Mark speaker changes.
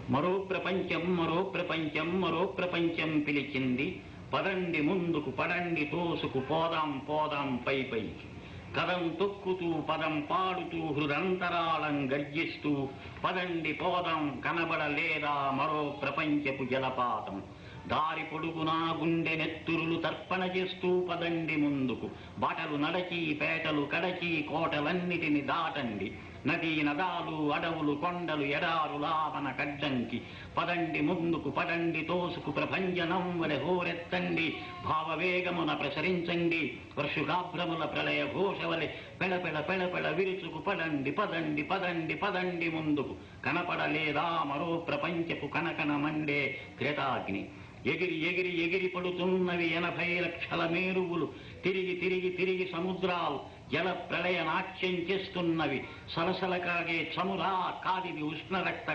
Speaker 1: మరో ప్రపంచం మరో ప్రపంచం మరో ప్రపంచం పిలిచింది. పదండి ముందుకు పడండి తోసుకు పోదాం పోదాం పై పైకి. కదం తొక్కుతూ పదం పాడుతూ హృదంతరాళం గర్జిస్తూ పదండి పోదాం కనబడలేదా మరో ప్రపంచపు జలపాతం. దారి పొడుగునా గుండె నెత్తురులు తర్పణ చేస్తూ పదండి ముందుకు. బాటలు నడచి పేటలు కడచి కోటలన్నిటిని దాటండి. నదీ నదాలు అడవులు కొండలు ఎడారులాపన కడ్డంకి. పదండి ముందుకు పడండి తోసుకు ప్రభంజనం వలె హోరెత్తండి. భావవేగమున ప్రసరించండి వర్షుగాభ్రముల ప్రళయ ఘోష వలె పెళపెళ పెళపెళ విరుచుకు పడండి పదండి పదండి పదండి ముందుకు. కనపడలేదా మరో ప్రపంచపు కనకన మండే క్రేతాగ్ని. ఎగిరి ఎగిరి ఎగిరి పడుతున్నవి 80 లక్షల మేరువులు. తిరిగి తిరిగి తిరిగి సముద్రాలు జల ప్రళయ నాట్యం చేస్తున్నవి. సలసల కాగే చమురా కాదివి ఉష్ణరక్త